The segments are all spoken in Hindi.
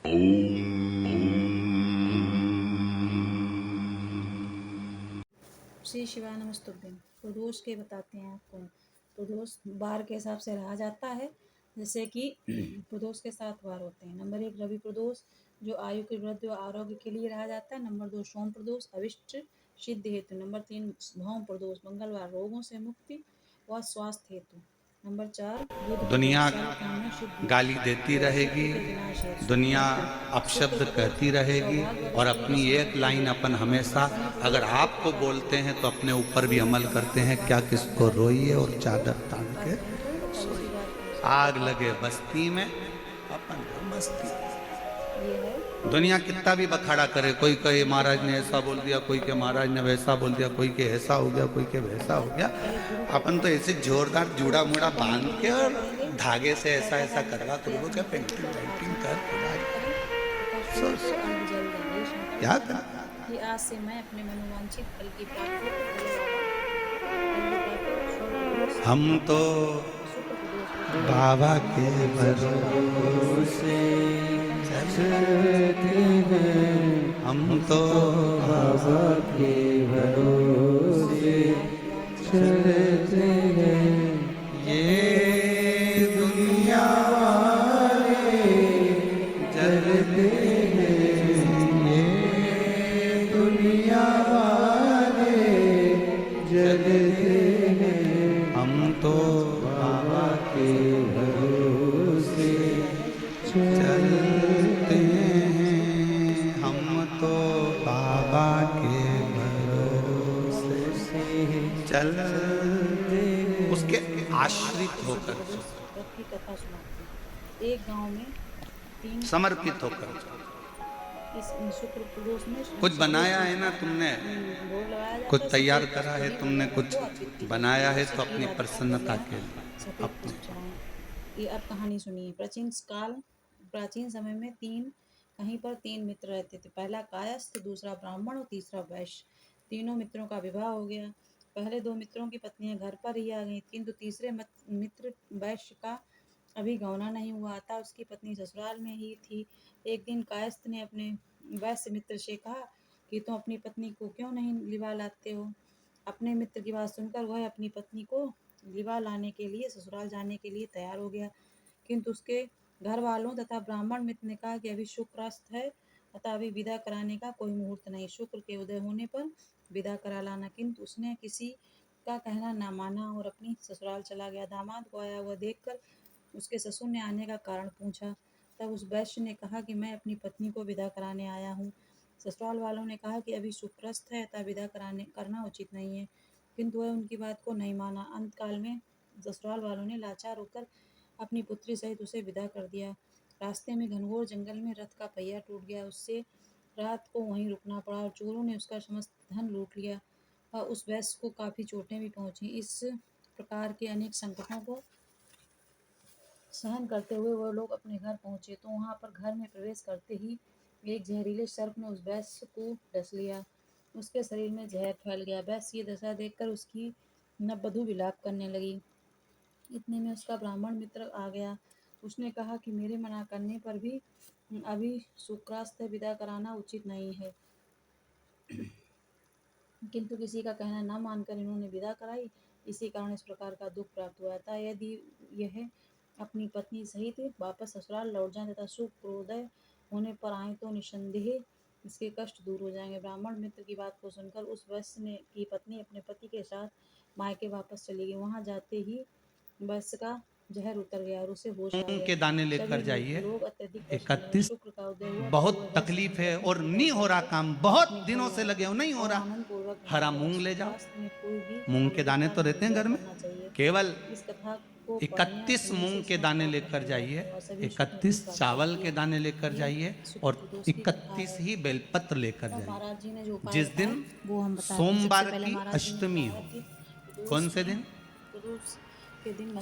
श्री शिवाय नमस्तुभ्यं। प्रदोष के बताते हैं आपको। प्रदोष वार के हिसाब से रहा जाता है, जैसे कि प्रदोष के 7 वार होते हैं। नंबर 1 रवि प्रदोष, जो आयु के वृद्धि और आरोग्य के लिए रहा जाता है। नंबर 2 सोम प्रदोष, अभिष्ट सिद्धि हेतु। नंबर 3 भौम प्रदोष, मंगलवार, रोगों से मुक्ति व स्वास्थ्य हेतु। नंबर 4 बुध दुनिया प्रदोष, गाली देती रहेगी, दुनिया अपशब्द कहती रहेगी, और अपनी एक लाइन अपन हमेशा अगर आपको बोलते हैं तो अपने ऊपर भी अमल करते हैं। क्या किसको रोइए और चादर तान के सोइए। आग लगे बस्ती में अपन मस्ती। दुनिया कितना भी बखाड़ा करे, कोई कहे महाराज ने ऐसा बोल दिया, कोई के महाराज ने वैसा बोल दिया, कोई के ऐसा हो गया, कोई के वैसा हो गया। अपन तो ऐसे जोरदार जूड़ा मुड़ा बांध के और धागे से ऐसा ऐसा करवा करो क्या, पेंटिंग पेंटिंग कर क्या कर। कि आज से मैं अपने मनोवांछित फल की प्राप्ति हम तो बाबा के भरोसे चलते हैं, हम तो बाबा के भरोसे चलते हैं। ये दुनिया वाले जलते हैं, ये दुनिया वाले जलते हैं। हम तो बाबा के भरोसे चलते हैं, हम तो बाबा के भरोसे चलते हैं। उसके आश्रित होकर की कथा सुनाते। एक गांव में 3 समर्पित होकर। इस शुक्र प्रदोष में कुछ बनाया है ना तुमने, कुछ तैयार करा है तुमने, कुछ बनाया है तो अपनी प्रसन्नता के लिए अपने। ये अब कहानी सुनिए। प्राचीन समय में कहीं पर 3 मित्र रहते थे। पहला कायस्थ, दूसरा ब्राह्मण और तीसरा वैश्य। तीनों मित्रों का विवाह हो गया। पहले 2 मित्रों की पत्नियां घर पर ही आ गईं, किंतु तीसरे मित्र वैश्य का अभी गौना नहीं हुआ था, उसकी पत्नी ससुराल में ही थी। एक दिन कायस्थ ने अपने वैश्य मित्र से कहा कि तुम अपनी पत्नी को क्यों नहीं लिवा लाते हो। अपने मित्र की बात सुनकर वह अपनी पत्नी को लिवा लाने के लिए ससुराल जाने के लिए तैयार हो गया, किंतु उसके घर वालों तथा ब्राह्मण मित्र ने कहा कि अभी शुक्रास्त है, अतः अभी विदा कराने का कोई मुहूर्त नहीं, शुक्र के उदय होने पर विदा करा लाना। किंतु उसने किसी का कहना ना माना और अपनी ससुराल चला गया। दामाद को आया हुआ देखकर उसके ससुर ने आने का कारण पूछा। तब उस वैश्य ने कहा कि मैं अपनी पत्नी को विदा कराने आया हूँ। ससुराल वालों ने कहा कि अभी शुक्रस्त है, अतः विदा करना उचित नहीं है, किंतु वह उनकी बात को नहीं माना। अंतकाल में ससुराल वालों ने लाचार होकर अपनी पुत्री सहित उसे विदा कर दिया। रास्ते में घनघोर जंगल में रथ का पहिया टूट गया, उससे रात को वहीं रुकना पड़ा और चोरों ने उसका समस्त धन लूट लिया और उस वैश्य को काफी चोटें भी पहुंची। इस प्रकार के अनेक संकटों को सहन करते हुए वह लोग अपने घर पहुंचे, तो वहां पर घर में प्रवेश करते ही एक जहरीले सर्प ने उस वैश्य को डस लिया। उसके शरीर में जहर फैल गया। वैश्य ये दशा देखकर उसकी नववधू विलाप करने लगी। इतने में उसका ब्राह्मण मित्र आ गया। उसने कहा कि मेरे मना करने पर भी अभी शुक्रास्त विदा कराना उचित नहीं है, किंतु किसी का कहना न मानकर इन्होंने विदा कराई। इसी कारण इस प्रकार का दुख प्राप्त हुआ था। यदि यह अपनी पत्नी सहित वापस ससुराल लौट जाए तथा शुक्रोदय होने पर आए तो निसंदेह इसके कष्ट दूर हो जाएंगे। ब्राह्मण मित्र की बात को सुनकर उस वैश्य की पत्नी अपने पति के साथ मायके वापस चली गई। वहां जाते ही वैश्य का जहर उतर गया और उसे होश आ मूंग गया। के दाने लेकर जाइए। 31 बहुत तकलीफ है और नहीं हो रहा काम, बहुत दिनों से लगे हो, नहीं हो रहा। हरा मूंग ले जाओ। मूंग के दाने तो रहते हैं घर में, केवल 31 मूंग के दाने लेकर जाइए, 31 चावल के दाने लेकर जाइए और 31 ही बेलपत्र लेकर जाइए। जिस दिन सोमवार की अष्टमी हो, कौन से दिन?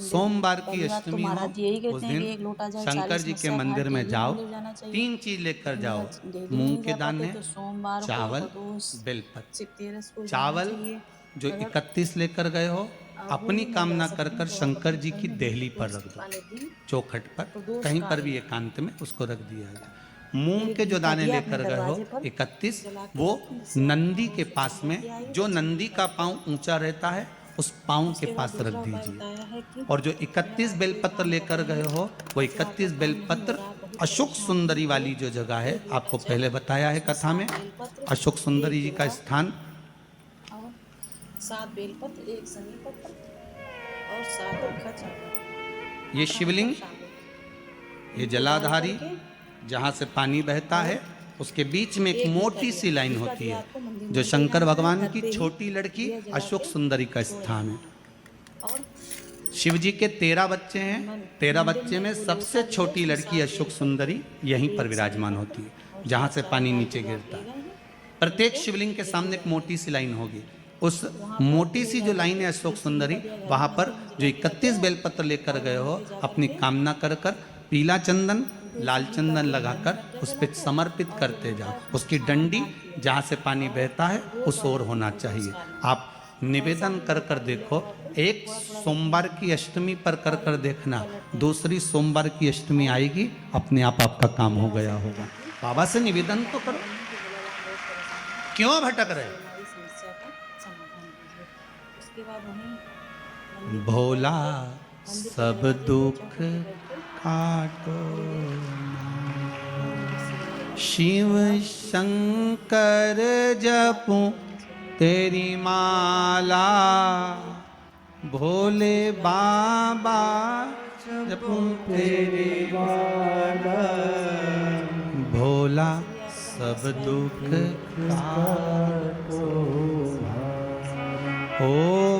सोमवार की अष्टमी हो, उस दिन शंकर जी के मंदिर में जाओ, 3 चीज लेकर जाओ, मूंग के दाने, चावल, बेलपत्र। चावल जो 31 लेकर गए हो, अपनी कामना कर कर शंकर जी की देहली पर रख दो, चौखट पर, कहीं पर भी एकांत में उसको रख दिया जाए। मूंग के जो दाने लेकर गए हो 31, वो नंदी के पास में, जो नंदी का पांव ऊंचा रहता है उस पांव के पास रख दीजिए। और जो 31 बेलपत्र लेकर गए हो वो 31 बेलपत्र अशोक सुंदरी वाली जो जगह है, आपको पहले बताया है कथा में, अशोक सुंदरी जी का स्थान, और 7 बेलपत्र, 1 शमी पत्र और 7 अखा चावल। ये शिवलिंग, ये जलाधारी जहाँ से पानी बहता है, उसके बीच में एक मोटी सी लाइन होती है जो शंकर भगवान की छोटी लड़की अशोक सुंदरी का स्थान है। और शिव जी के 13 बच्चे हैं, 13 बच्चे में सबसे छोटी लड़की अशोक सुंदरी यहीं पर विराजमान होती है जहाँ से पानी नीचे गिरता है। प्रत्येक शिवलिंग के सामने एक मोटी सी लाइन होगी, उस मोटी सी जो लाइन है अशोक सुंदरी, वहाँ पर जो 31 बेलपत्र लेकर गए हो, अपनी कामना कर कर पीला चंदन लाल चंदन लगाकर उस पर समर्पित करते जाओ। उसकी डंडी जहाँ से पानी बहता है उस ओर होना चाहिए। आप निवेदन कर कर देखो, एक सोमवार की अष्टमी पर कर कर देखना, दूसरी सोमवार की अष्टमी आएगी, अपने आप आपका काम हो गया होगा। बाबा से निवेदन तो करो, क्यों भटक रहे? हमारी समस्या का समाधान कीजिए। उसके बाद वहीं भोला सब दुख काटो, शिव शंकर जपूं तेरी माला, भोले बाबा जपूं तेरी माला, भोला सब दुख काटो, ओ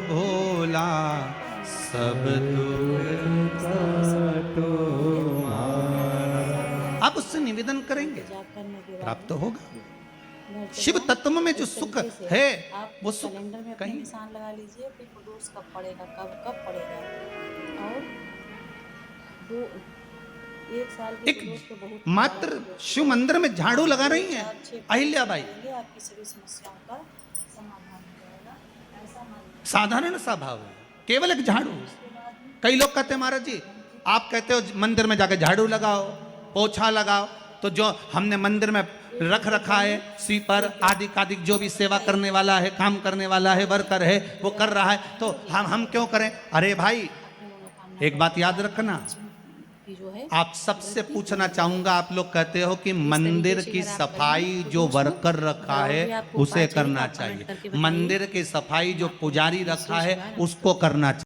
भोला सब दुख काटो। आप उससे निवेदन करेंगे, प्राप्त तो होगा। शिव तत्व में जो सुख है वो सुख कैलेंडर में कहीं निशान लगा लीजिए कि प्रदोष कब पड़ेगा, कब पड़ेगा। और 1 साल के एक प्रदोष को बहुत मात्र शिव मंदिर में झाड़ू लगा रही हैं अहिल्याबाई, आपकी सभी समस्याओं का समाधान हो जाएगा। ऐसा मान साधारण सा भाव है, केवल एक झाड़ू। कई लोग कहते हैं महाराज जी, आप कहते हो मंदिर में जाकर झाड़ू लगाओ, पोछा लगाओ, तो जो हमने मंदिर में रख रखा है स्वीपर आदि आदि जो भी सेवा करने वाला है, काम करने वाला है, वर्कर है, वो कर रहा है, तो हम क्यों करें? अरे भाई एक बात याद रखना, की जो है आप सबसे पूछना चाहूंगा, आप लोग कहते हो कि मंदिर की सफाई जो वर्कर रखा है उसे करना चाहिए, मंदिर की सफाई जो पुजारी रखा है उसको करना चाहिए।